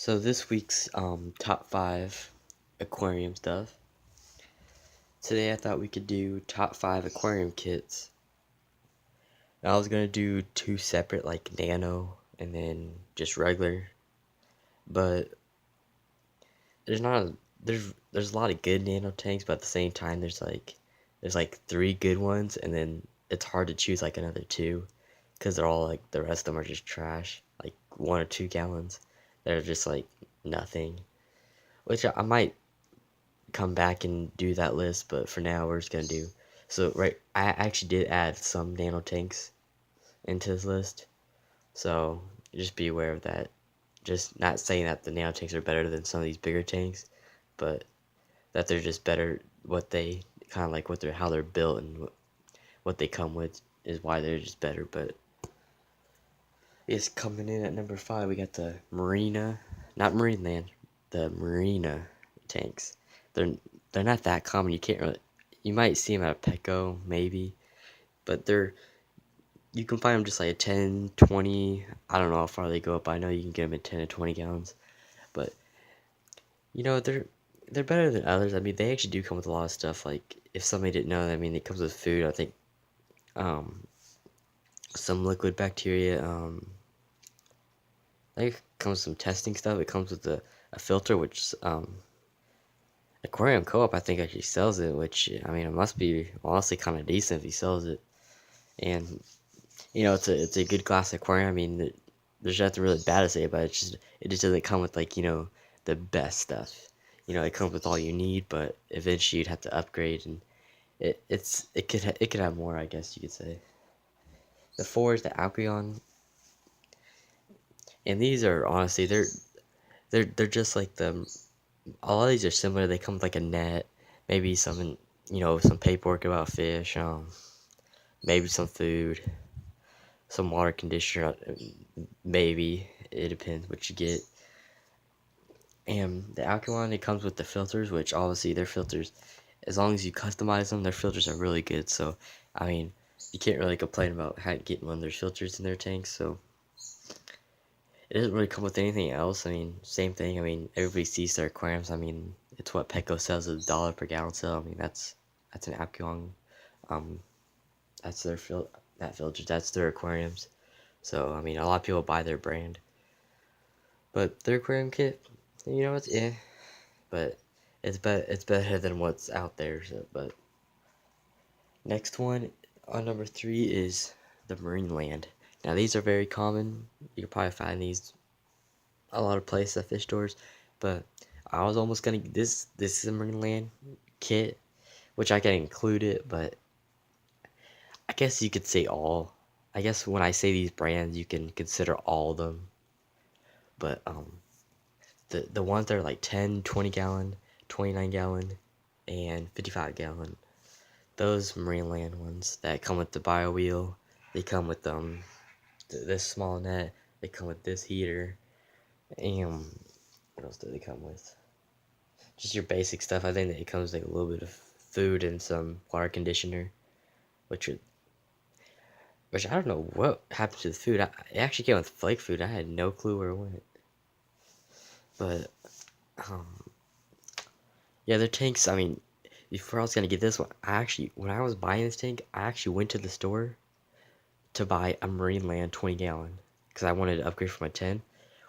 So this week's top 5 aquarium stuff. Today I thought we could do top 5 aquarium kits. I was gonna do two separate, like nano and then just regular, but there's not a, there's a lot of good nano tanks, but at the same time there's like three good ones, and then it's hard to choose like another two because they're all like the rest of them are just trash, like 1 or 2 gallons. They're just like nothing. Which I might come back and do that list, but for now we're just gonna do. So right, I actually did add some nano tanks into this list, so just be aware of that. Just not saying that the nano tanks are better than some of these bigger tanks, but that they're just better. What they kind of like what they're how they're built and what they come with is why they're just better. But it's coming in at number 5. We got the Marina, not Marine Land, the Marina tanks. They're they're not that common. You can't really. You might see them at Petco, maybe, but you can find them just like a 10, 20. I don't know how far they go up. I know you can get them in 10 to 20 gallons, but they're better than others. I mean, they actually do come with a lot of stuff. Like if somebody didn't know, I mean, it comes with food. I think um, some liquid bacteria. I think it comes with some testing stuff. It comes with a filter, which Aquarium Co-op I think actually sells it. Which I mean, it must be honestly kind of decent if he sells it. And it's a good glass aquarium. I mean, there's nothing really bad to say about it. It just doesn't come with like the best stuff. It comes with all you need, but eventually you'd have to upgrade, and it could have more, I guess you could say. The 4 is the Albion, and these are honestly they're just like the a lot of these are similar. They come with like a net, maybe some paperwork about fish, maybe some food, some water conditioner, maybe. It depends what you get. And the Alkaline, it comes with the filters, which obviously their filters, as long as you customize them, their filters are really good. So, I mean, you can't really complain about getting one of their filters in their tanks. So, it doesn't really come with anything else. I mean, same thing. I mean, everybody sees their aquariums. I mean, it's what Petco sells at $1 per gallon sale. I mean, that's an Alkaline. Um, that's that filter. That's their aquariums. So, I mean, a lot of people buy their brand. But their aquarium kit, it's but it's better than what's out there. So, but next one on number 3 is the Marine Land. Now these are very common. You can probably find these a lot of places at fish stores. But I was almost gonna this is a Marine Land kit, which I can include it, but I guess you could say all. I guess when I say these brands, you can consider all of them. But the ones that are like 10, 20 gallon, 29 gallon, and 55 gallon. Those Marine Land ones that come with the bio wheel, they come with this small net, they come with this heater, and what else do they come with? Just your basic stuff. I think that it comes with like a little bit of food and some water conditioner, which would, which I don't know what happened to the food. It actually came with flake food. I had no clue where it went. But um, yeah, their tanks. I mean, before I was gonna get this one, when I was buying this tank, I actually went to the store to buy a Marine Land 20 gallon because I wanted to upgrade from my 10.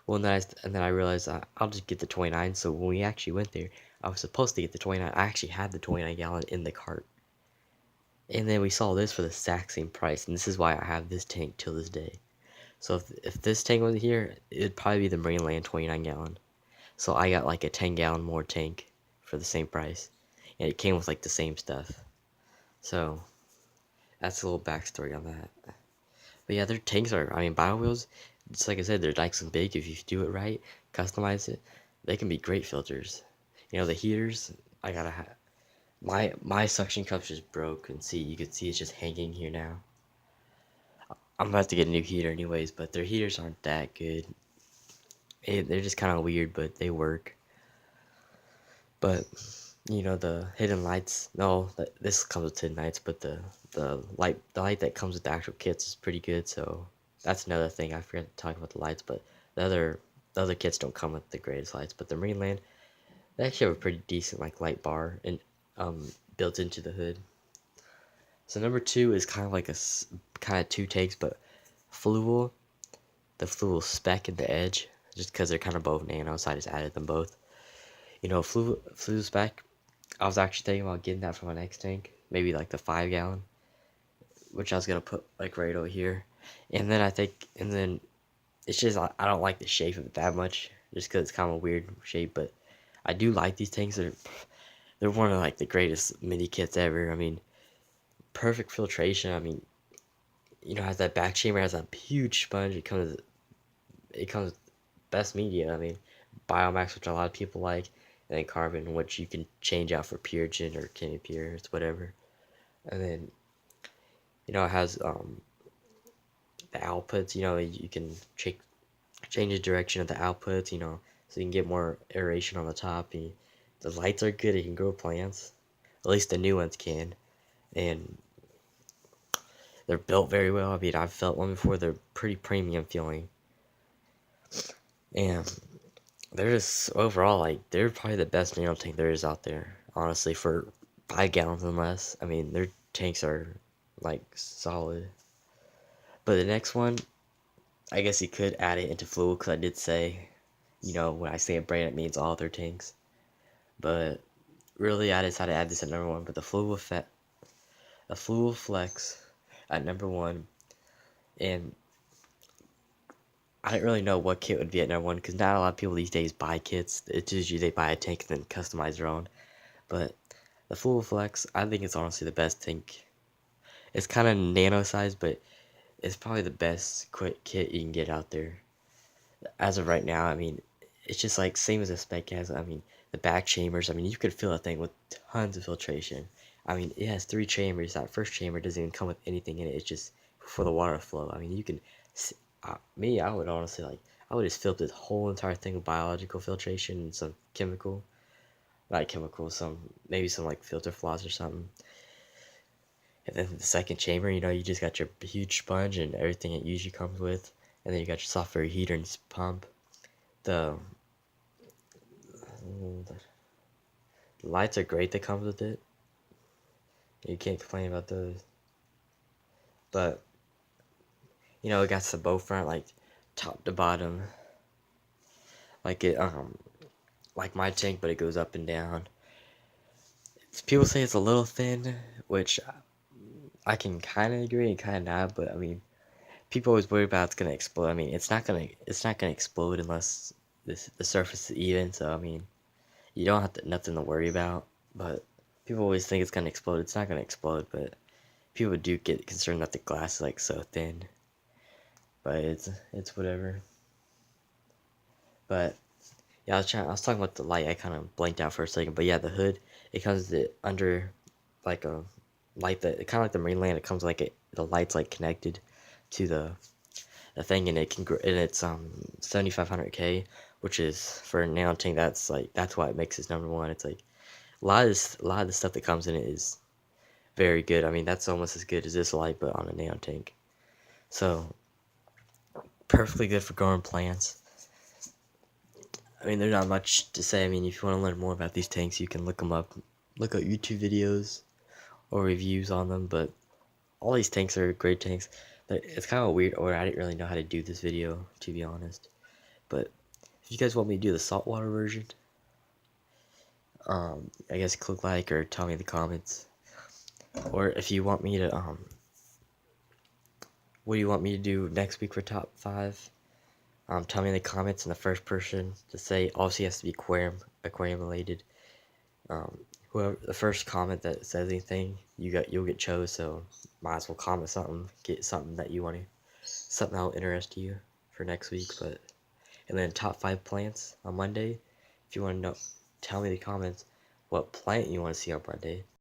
Well, and then I realized I'll just get the 29. So when we actually went there, I was supposed to get the 29. I actually had the 29 gallon in the cart. And then we saw this for the exact same price, and this is why I have this tank till this day. So if this tank was here, it'd probably be the Marine Land 29 gallon. So I got like a 10 gallon more tank for the same price, and it came with like the same stuff. So that's a little backstory on that. But yeah, their tanks are, I mean, bio wheels, just like I said, they're nice and big. If you do it right, customize it, they can be great filters. The heaters, I gotta have, my suction cups just broke, and you can see it's just hanging here now. I'm about to get a new heater anyways, but their heaters aren't that good. They're just kind of weird, but they work. But, the hidden lights, no, this comes with hidden lights, but the light that comes with the actual kits is pretty good, so that's another thing. I forgot to talk about the lights, but the other the other kits don't come with the greatest lights, but the Marineland, they actually have a pretty decent like light bar and built into the hood. So number two is kind of like kind of two takes, but Fluval, the Fluval spec and the edge, just because they're kind of both nano, so I just added them both. You know, Fluval spec, I was actually thinking about getting that for my next tank, maybe like the 5 gallon, which I was gonna put like right over here. And then and then it's just I don't like the shape of it that much, just because it's kind of a weird shape. But I do like these tanks. They're one of like the greatest mini kits ever. I mean, perfect filtration. I mean, you know, has that back chamber, has a huge sponge. It comes with best media. I mean, Biomax, which a lot of people like, and then Carbon, which you can change out for Purigen or Kenny Pure, it's whatever. And then it has the outputs. You can change the direction of the outputs. So you can get more aeration on the top. The lights are good. You can grow plants. At least the new ones can, and they're built very well. I mean, I've felt one before. They're pretty premium feeling, and they're just overall like they're probably the best nano tank there is out there. Honestly, for 5 gallons and less, I mean their tanks are like solid. But the next one, I guess you could add it into fluid because I did say, when I say a brand, it means all their tanks. But really, I decided to add this at number one. But the fluid flex at number one, and I didn't really know what kit would be at number one because not a lot of people these days buy kits. It's usually they buy a tank and then customize their own. But the Full Flex, I think it's honestly the best tank. It's kind of nano sized, but it's probably the best quick kit you can get out there. As of right now, I mean, it's just like same as the spec has. I mean, the back chambers, I mean, you could fill a thing with tons of filtration. I mean, it has 3 chambers. That first chamber doesn't even come with anything in it. It's just for the water flow. I mean, you can. I would honestly I would just fill this whole entire thing with biological filtration and some chemical, not chemical, maybe some like filter floss or something. And then the second chamber, you just got your huge sponge and everything it usually comes with. And then you got your software heater and pump. The, the lights are great that comes with it. You can't complain about those. But, it got the bow front, like, top to bottom. Like like my tank, but it goes up and down. People say it's a little thin, which I can kind of agree and kind of not, but I mean, people always worry about it's gonna explode. I mean, it's not gonna explode unless the surface is even. So I mean, you don't have nothing to worry about. But people always think it's gonna explode. It's not gonna explode, but people do get concerned that the glass is like so thin. But it's whatever. But yeah, I was talking about the light. I kind of blanked out for a second. But yeah, the hood, it comes under like a light that kind of like the Marineland. It comes like the light's like connected to the thing, and it's 7500K, which is for a nano tank. That's why it makes it number one. It's like a lot of the stuff that comes in it is very good. I mean, that's almost as good as this light, but on a nano tank. So perfectly good for growing plants. I mean, there's not much to say. I mean, if you want to learn more about these tanks, you can look them up. Look up YouTube videos or reviews on them. But all these tanks are great tanks. It's kind of a weird order. I didn't really know how to do this video, to be honest. But if you guys want me to do the saltwater version, I guess click like or tell me in the comments. Or if you want me to, what do you want me to do next week for top 5? Tell me in the comments in the first person to say. Obviously, it has to be aquarium related. Whoever the first comment that says anything, you'll get chose. So might as well comment something, get something that you want to, something that'll interest you for next week. And then top 5 plants on Monday. If you want to know, tell me in the comments what plant you want to see on Monday.